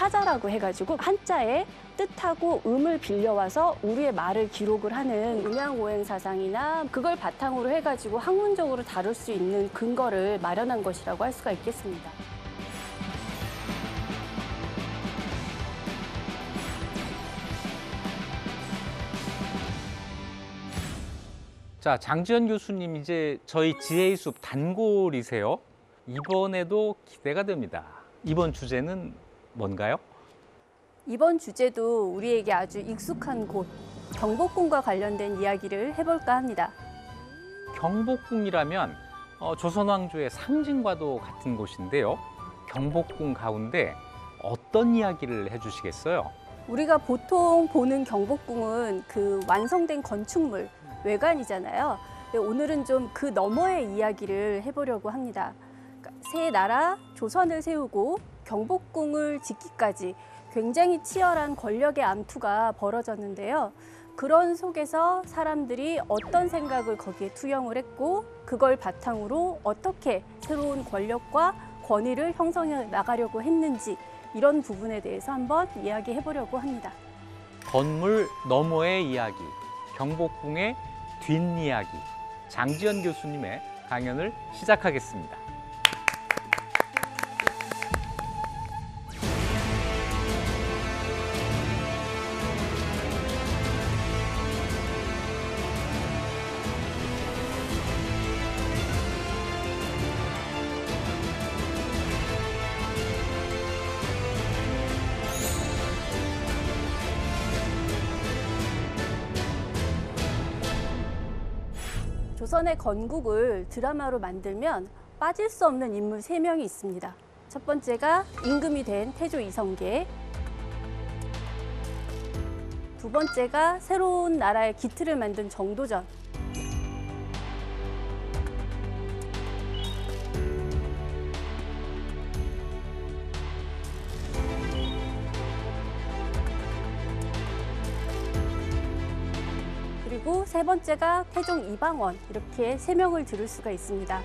사자라고 해가지고 한자의 뜻하고 음을 빌려와서 우리의 말을 기록을 하는 음양오행사상이나 그걸 바탕으로 해가지고 학문적으로 다룰 수 있는 근거를 마련한 것이라고 할 수가 있겠습니다. 자, 장지연 교수님, 이제 저희 지혜의 숲 단골이세요. 이번에도 기대가 됩니다. 이번 주제는 뭔가요? 이번 주제도 우리에게 아주 익숙한 곳, 경복궁과 관련된 이야기를 해볼까 합니다. 경복궁이라면 조선 왕조의 상징과도 같은 곳인데요. 경복궁 가운데 어떤 이야기를 해주시겠어요? 우리가 보통 보는 경복궁은 그 완성된 건축물, 외관이잖아요. 오늘은 좀 그 너머의 이야기를 해보려고 합니다. 새 나라 조선을 세우고 경복궁을 짓기까지 굉장히 치열한 권력의 암투가 벌어졌는데요. 그런 속에서 사람들이 어떤 생각을 거기에 투영을 했고 그걸 바탕으로 어떻게 새로운 권력과 권위를 형성해 나가려고 했는지 이런 부분에 대해서 한번 이야기해 보려고 합니다. 건물 너머의 이야기, 경복궁의 뒷이야기, 장지연 교수님의 강연을 시작하겠습니다. 조선의 건국을 드라마로 만들면 빠질 수 없는 인물 3명이 있습니다. 첫 번째가 임금이 된 태조 이성계, 두 번째가 새로운 나라의 기틀을 만든 정도전, 그리고 세 번째가 태종 이방원, 이렇게 3명을 들을 수가 있습니다.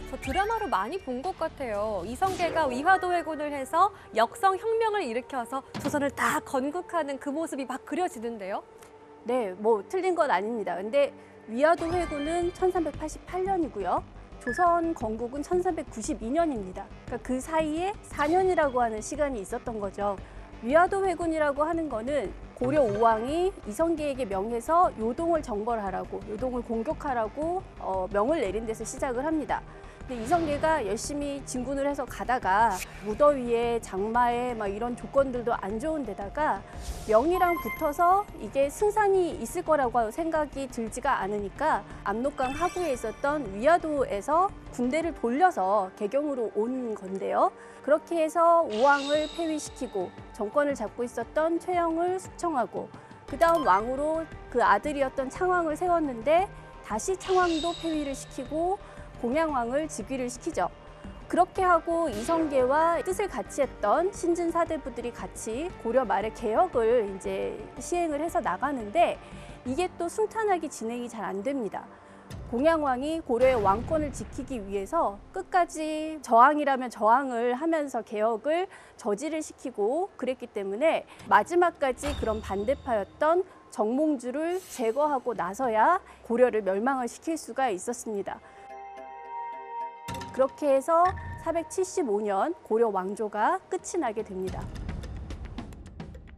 저 드라마로 많이 본 것 같아요. 이성계가 위화도 회군을 해서 역성혁명을 일으켜서 조선을 다 건국하는 그 모습이 막 그려지는데요. 네, 뭐 틀린 건 아닙니다. 근데 위화도 회군은 1388년이고요. 조선 건국은 1392년입니다. 그러니까 그 사이에 4년이라고 하는 시간이 있었던 거죠. 위화도 회군이라고 하는 거는 고려 우왕이 이성계에게 명해서 요동을 정벌하라고, 요동을 공격하라고 명을 내린 데서 시작을 합니다. 근데 이성계가 열심히 진군을 해서 가다가 무더위에 장마에 막 이런 조건들도 안 좋은 데다가 명이랑 붙어서 이게 승산이 있을 거라고 생각이 들지가 않으니까 압록강 하구에 있었던 위화도에서 군대를 돌려서 개경으로 온 건데요. 그렇게 해서 우왕을 폐위시키고 정권을 잡고 있었던 최영을 숙청하고 그다음 왕으로 그 아들이었던 창왕을 세웠는데 다시 창왕도 폐위를 시키고 공양왕을 즉위를 시키죠. 그렇게 하고 이성계와 뜻을 같이 했던 신진 사대부들이 같이 고려 말에 개혁을 이제 시행을 해서 나가는데 이게 또 순탄하게 진행이 잘 안 됩니다. 공양왕이 고려의 왕권을 지키기 위해서 끝까지 저항이라면 저항을 하면서 개혁을 저지를 시키고 그랬기 때문에 마지막까지 그런 반대파였던 정몽주를 제거하고 나서야 고려를 멸망을 시킬 수가 있었습니다. 그렇게 해서 475년 고려 왕조가 끝이 나게 됩니다.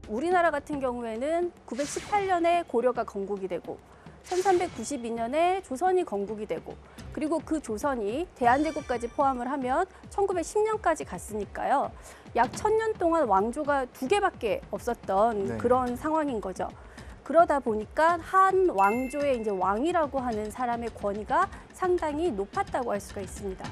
우리나라 같은 경우에는 918년에 고려가 건국이 되고 1392년에 조선이 건국이 되고 그리고 그 조선이 대한제국까지 포함을 하면 1910년까지 갔으니까요. 약 1000년 동안 왕조가 2개밖에 없었던 그런 상황인 거죠. 그러다 보니까 한 왕조의 이제 왕이라고 하는 사람의 권위가 상당히 높았다고 할 수가 있습니다.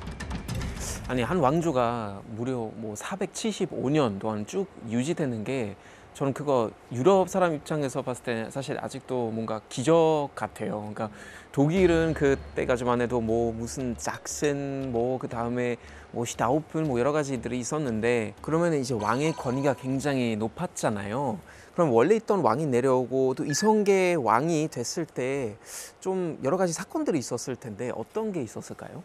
아니, 한 왕조가 무려 475년 동안 쭉 유지되는 게 저는 그거 유럽 사람 입장에서 봤을 때 사실 아직도 뭔가 기적 같아요. 그러니까 독일은 그때까지만 해도 무슨 작센 그 다음에 시다우픈 여러 가지들이 있었는데 그러면 이제 왕의 권위가 굉장히 높았잖아요. 그럼 원래 있던 왕이 내려오고 또 이성계 왕이 됐을 때 좀 여러 가지 사건들이 있었을 텐데 어떤 게 있었을까요?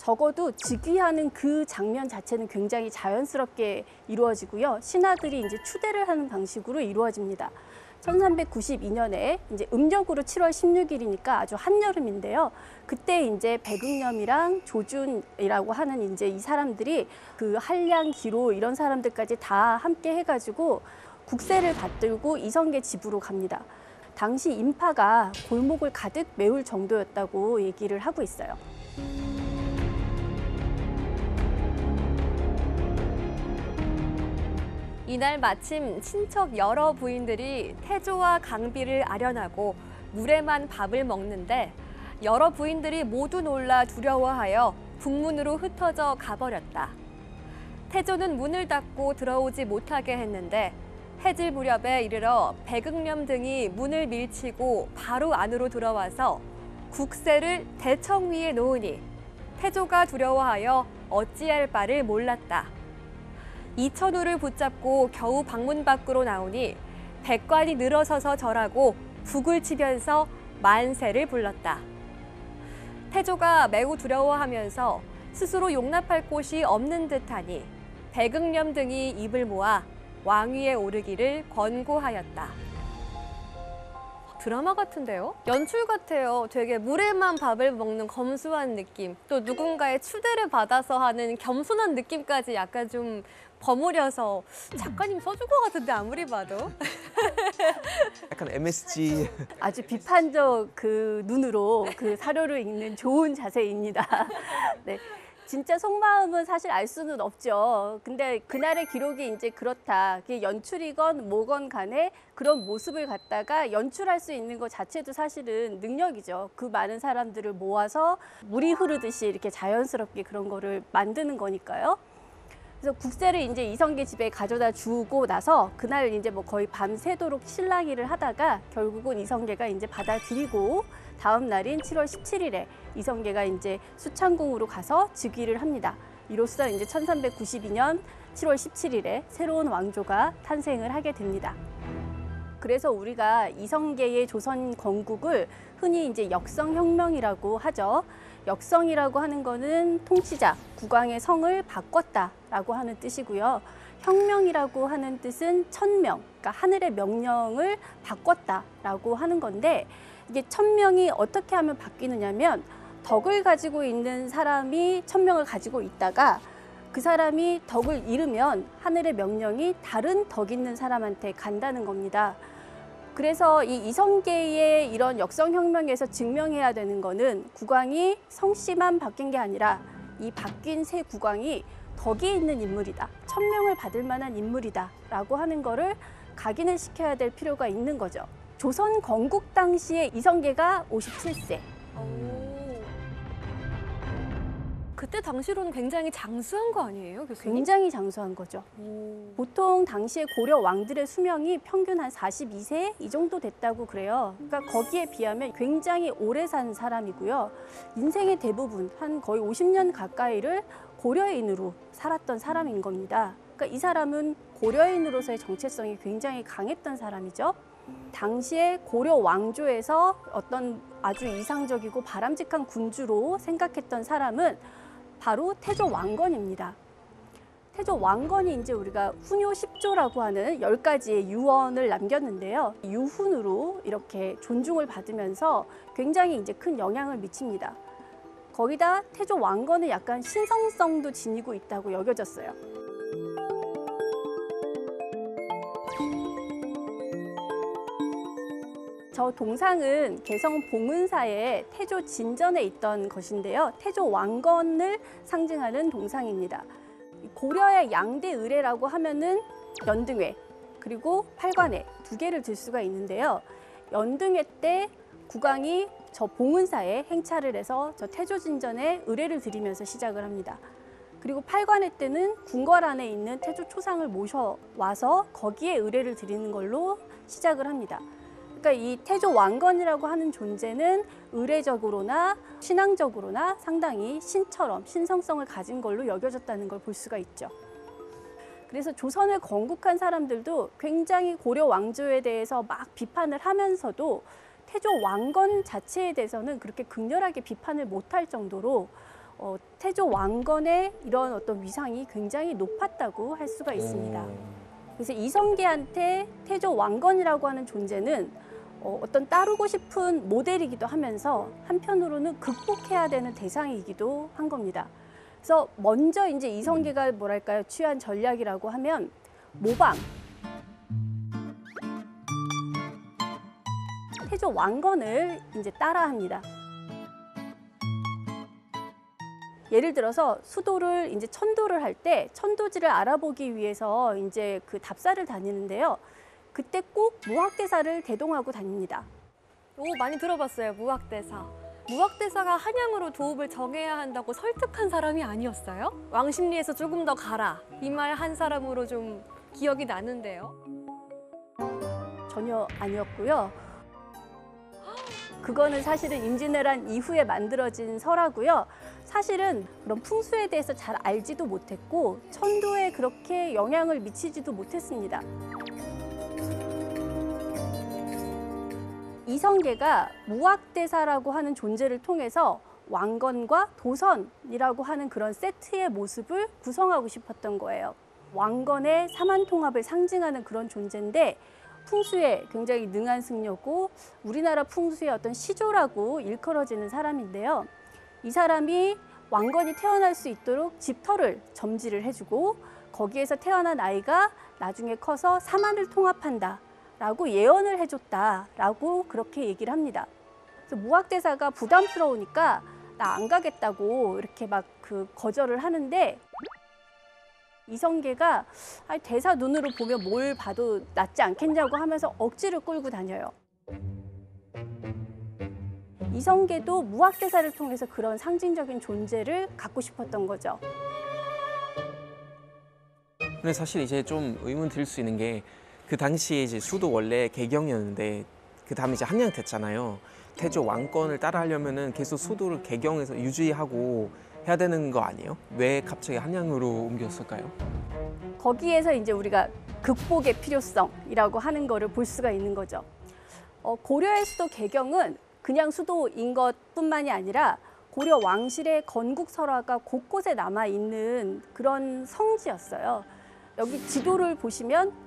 적어도 즉위하는 그 장면 자체는 굉장히 자연스럽게 이루어지고요. 신하들이 이제 추대를 하는 방식으로 이루어집니다. 1392년에 이제 음력으로 7월 16일이니까 아주 한여름인데요. 그때 이제 백응념이랑 조준이라고 하는 이제 이 사람들이 그 한량, 기로 이런 사람들까지 다 함께 해가지고 국세를 받들고 이성계 집으로 갑니다. 당시 인파가 골목을 가득 메울 정도였다고 얘기를 하고 있어요. 이날 마침 친척 여러 부인들이 태조와 강비를 아련하고 물에만 밥을 먹는데 여러 부인들이 모두 놀라 두려워하여 북문으로 흩어져 가버렸다. 태조는 문을 닫고 들어오지 못하게 했는데 해질 무렵에 이르러 백응념 등이 문을 밀치고 바로 안으로 들어와서 국세를 대청 위에 놓으니 태조가 두려워하여 어찌할 바를 몰랐다. 이천우를 붙잡고 겨우 방문 밖으로 나오니 백관이 늘어서서 절하고 북을 치면서 만세를 불렀다. 태조가 매우 두려워하면서 스스로 용납할 곳이 없는 듯하니 백응념 등이 입을 모아 왕위에 오르기를 권고하였다. 드라마 같은데요? 연출 같아요. 되게 물에만 밥을 먹는 검소한 느낌, 또 누군가의 추대를 받아서 하는 겸손한 느낌까지 약간 좀 버무려서 작가님 써준 것 같은데 아무리 봐도. 약간 MSG. 아주 비판적 그 눈으로 그 사료를 읽는 좋은 자세입니다. 네. 진짜 속마음은 사실 알 수는 없죠. 근데 그날의 기록이 이제 그렇다. 그게 연출이건 뭐건 간에 그런 모습을 갖다가 연출할 수 있는 것 자체도 사실은 능력이죠. 그 많은 사람들을 모아서 물이 흐르듯이 이렇게 자연스럽게 그런 거를 만드는 거니까요. 그래서 국세를 이제 이성계 집에 가져다 주고 나서 그날 이제 뭐 거의 밤새도록 실랑이를 하다가 결국은 이성계가 이제 받아들이고 다음 날인 7월 17일에 이성계가 이제 수창궁으로 가서 즉위를 합니다. 이로써 이제 1392년 7월 17일에 새로운 왕조가 탄생을 하게 됩니다. 그래서 우리가 이성계의 조선 건국을 흔히 이제 역성혁명이라고 하죠. 역성이라고 하는 거는 통치자, 국왕의 성을 바꿨다라고 하는 뜻이고요. 혁명이라고 하는 뜻은 천명, 그러니까 하늘의 명령을 바꿨다라고 하는 건데 이게 천명이 어떻게 하면 바뀌느냐면 덕을 가지고 있는 사람이 천명을 가지고 있다가 그 사람이 덕을 잃으면 하늘의 명령이 다른 덕 있는 사람한테 간다는 겁니다. 그래서 이 이성계의 이런 역성혁명에서 증명해야 되는 거는 국왕이 성씨만 바뀐 게 아니라 이 바뀐 새 국왕이 덕이 있는 인물이다. 천명을 받을 만한 인물이다. 라고 하는 거를 각인을 시켜야 될 필요가 있는 거죠. 조선 건국 당시에 이성계가 57세. 그때 당시로는 굉장히 장수한 거 아니에요, 교수님? 굉장히 장수한 거죠. 보통 당시에 고려 왕들의 수명이 평균 한 42세 이 정도 됐다고 그래요. 그러니까 거기에 비하면 굉장히 오래 산 사람이고요. 인생의 대부분, 한 거의 50년 가까이를 고려인으로 살았던 사람인 겁니다. 그러니까 이 사람은 고려인으로서의 정체성이 굉장히 강했던 사람이죠. 당시에 고려 왕조에서 어떤 아주 이상적이고 바람직한 군주로 생각했던 사람은 바로 태조 왕건입니다. 태조 왕건이 이제 우리가 훈요 10조라고 하는 10가지의 유언을 남겼는데요. 유훈으로 이렇게 존중을 받으면서 굉장히 이제 큰 영향을 미칩니다. 거기다 태조 왕건은 약간 신성성도 지니고 있다고 여겨졌어요. 저 동상은 개성 봉은사의 태조 진전에 있던 것인데요. 태조 왕건을 상징하는 동상입니다. 고려의 양대 의례라고 하면은 연등회 그리고 팔관회 두 개를 들 수가 있는데요. 연등회 때 국왕이 저 봉은사에 행차를 해서 저 태조 진전에 의례를 드리면서 시작을 합니다. 그리고 팔관회 때는 궁궐 안에 있는 태조 초상을 모셔와서 거기에 의례를 드리는 걸로 시작을 합니다. 그러니까 이 태조 왕건이라고 하는 존재는 의례적으로나 신앙적으로나 상당히 신처럼 신성성을 가진 걸로 여겨졌다는 걸 볼 수가 있죠. 그래서 조선을 건국한 사람들도 굉장히 고려 왕조에 대해서 막 비판을 하면서도 태조 왕건 자체에 대해서는 그렇게 극렬하게 비판을 못할 정도로 태조 왕건의 이런 어떤 위상이 굉장히 높았다고 할 수가 있습니다. 그래서 이성계한테 태조 왕건이라고 하는 존재는 어떤 따르고 싶은 모델이기도 하면서 한편으로는 극복해야 되는 대상이기도 한 겁니다. 그래서 먼저 이제 이성계가 뭐랄까요, 취한 전략이라고 하면 모방. 태조 왕건을 이제 따라합니다. 예를 들어서 수도를 이제 천도를 할 때 천도지를 알아보기 위해서 이제 그 답사를 다니는데요. 그때 꼭 무학대사를 대동하고 다닙니다. 오, 많이 들어봤어요. 무학대사. 무학대사가 한양으로 도읍을 정해야 한다고 설득한 사람이 아니었어요? 왕십리에서 조금 더 가라. 이 말 한 사람으로 좀 기억이 나는데요. 전혀 아니었고요. 그거는 사실은 임진왜란 이후에 만들어진 설화고요. 사실은 그런 풍수에 대해서 잘 알지도 못했고 천도에 그렇게 영향을 미치지도 못했습니다. 이성계가 무학대사라고 하는 존재를 통해서 왕건과 도선이라고 하는 그런 세트의 모습을 구성하고 싶었던 거예요. 왕건의 삼한통합을 상징하는 그런 존재인데 풍수에 굉장히 능한 승려고 우리나라 풍수의 어떤 시조라고 일컬어지는 사람인데요. 이 사람이 왕건이 태어날 수 있도록 집터를 점지를 해주고 거기에서 태어난 아이가 나중에 커서 삼한을 통합한다 라고 예언을 해줬다라고 그렇게 얘기를 합니다. 그래서 무학대사가 부담스러우니까 나 안 가겠다고 이렇게 막 거절을 하는데 이성계가 대사 눈으로 보면 뭘 봐도 낫지 않겠냐고 하면서 억지를 끌고 다녀요. 이성계도 무학대사를 통해서 그런 상징적인 존재를 갖고 싶었던 거죠. 근데 사실 이제 좀 의문 들 수 있는 게 그 당시에 이제 수도 원래 개경이었는데 그 다음에 이제 한양 됐잖아요. 태조 왕건을 따라하려면은 계속 수도를 개경에서 유지하고 해야 되는 거 아니에요? 왜 갑자기 한양으로 옮겼을까요? 거기에서 이제 우리가 극복의 필요성이라고 하는 거를 볼 수가 있는 거죠. 고려의 수도 개경은 그냥 수도인 것뿐만이 아니라 고려 왕실의 건국설화가 곳곳에 남아있는 그런 성지였어요. 여기 지도를 보시면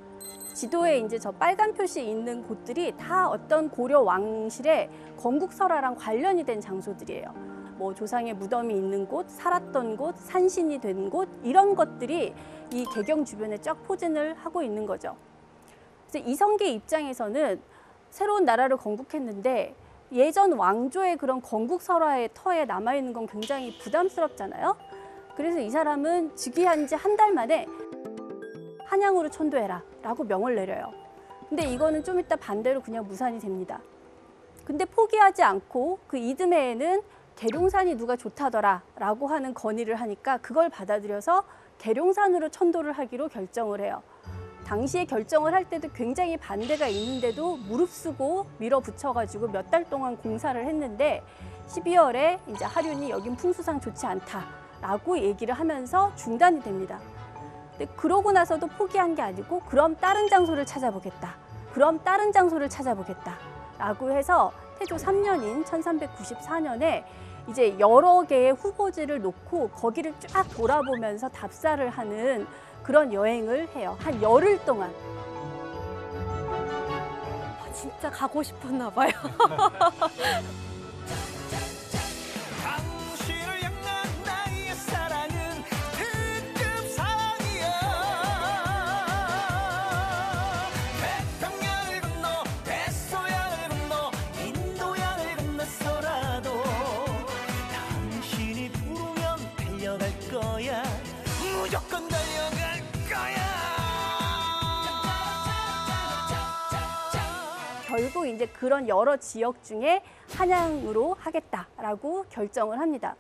지도에 이제 저 빨간 표시 있는 곳들이 다 어떤 고려 왕실의 건국설화랑 관련이 된 장소들이에요. 뭐 조상의 무덤이 있는 곳, 살았던 곳, 산신이 된 곳 이런 것들이 이 개경 주변에 쫙 포진을 하고 있는 거죠. 그래서 이성계 입장에서는 새로운 나라를 건국했는데 예전 왕조의 그런 건국설화의 터에 남아있는 건 굉장히 부담스럽잖아요. 그래서 이 사람은 즉위한 지 한 달 만에 한양으로 천도해라 라고 명을 내려요. 근데 이거는 좀 이따 반대로 그냥 무산이 됩니다. 근데 포기하지 않고 그 이듬해에는 계룡산이 누가 좋다더라 라고 하는 건의를 하니까 그걸 받아들여서 계룡산으로 천도를 하기로 결정을 해요. 당시에 결정을 할 때도 굉장히 반대가 있는데도 무릅쓰고 밀어붙여가지고 몇 달 동안 공사를 했는데 12월에 이제 하륜이 여긴 풍수상 좋지 않다라고 얘기를 하면서 중단이 됩니다. 근데 그러고 나서도 포기한 게 아니고 그럼 다른 장소를 찾아보겠다. 그럼 다른 장소를 찾아보겠다. 라고 해서 태조 3년인 1394년에 이제 여러 개의 후보지를 놓고 거기를 쫙 돌아보면서 답사를 하는 그런 여행을 해요. 한 열흘 동안. 진짜 가고 싶었나 봐요. 당신을 향한 나의 사랑은 특급 사랑이야. 태평양을 건너 대서양을 건너 인도양을 건너서라도 당신이 부르면 달려갈 거야. 무조건 달려갈 거야. 결국 이제 그런 여러 지역 중에 한양으로 하겠다라고 결정을 합니다.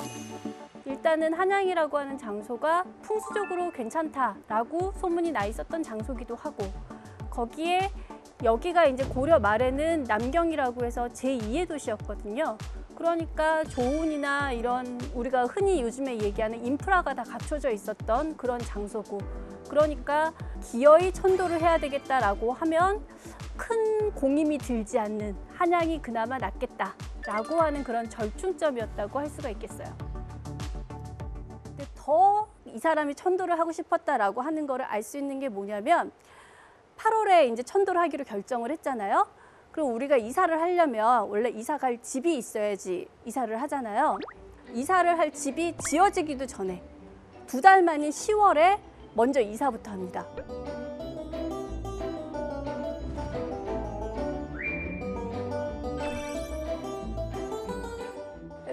일단은 한양이라고 하는 장소가 풍수적으로 괜찮다라고 소문이 나 있었던 장소기도 하고 거기에 여기가 이제 고려 말에는 남경이라고 해서 제2의 도시였거든요. 그러니까 조운이나 이런 우리가 흔히 요즘에 얘기하는 인프라가 다 갖춰져 있었던 그런 장소고 그러니까 기어이 천도를 해야 되겠다라고 하면 큰 공임이 들지 않는 한양이 그나마 낫겠다라고 하는 그런 절충점이었다고 할 수가 있겠어요. 더 이 사람이 천도를 하고 싶었다라고 하는 거를 알 수 있는 게 뭐냐면 8월에 이제 천도를 하기로 결정을 했잖아요. 그럼 우리가 이사를 하려면 원래 이사 갈 집이 있어야지 이사를 하잖아요. 이사를 할 집이 지어지기도 전에 2달 만인 10월에 먼저 이사부터 합니다.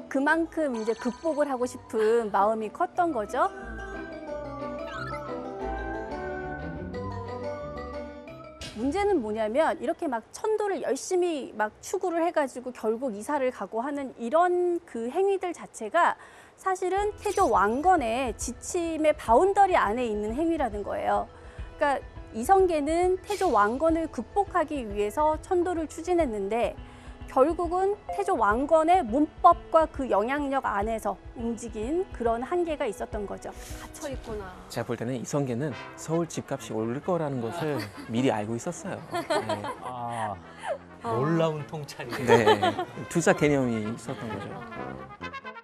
그만큼 이제 극복을 하고 싶은 마음이 컸던 거죠. 문제는 뭐냐면 이렇게 막 천도를 열심히 막 추구를 해가지고 결국 이사를 가고 하는 이런 그 행위들 자체가 사실은 태조 왕건의 지침의 바운더리 안에 있는 행위라는 거예요. 그러니까 이성계는 태조 왕건을 극복하기 위해서 천도를 추진했는데 결국은 태조 왕건의 문법과 그 영향력 안에서 움직인 그런 한계가 있었던 거죠. 갇혀 있구나. 제가 볼 때는 이성계는 서울 집값이 오를 거라는 것을 미리 알고 있었어요. 네. 아, 놀라운 통찰이에요. 네. 투자 개념이 있었던 거죠.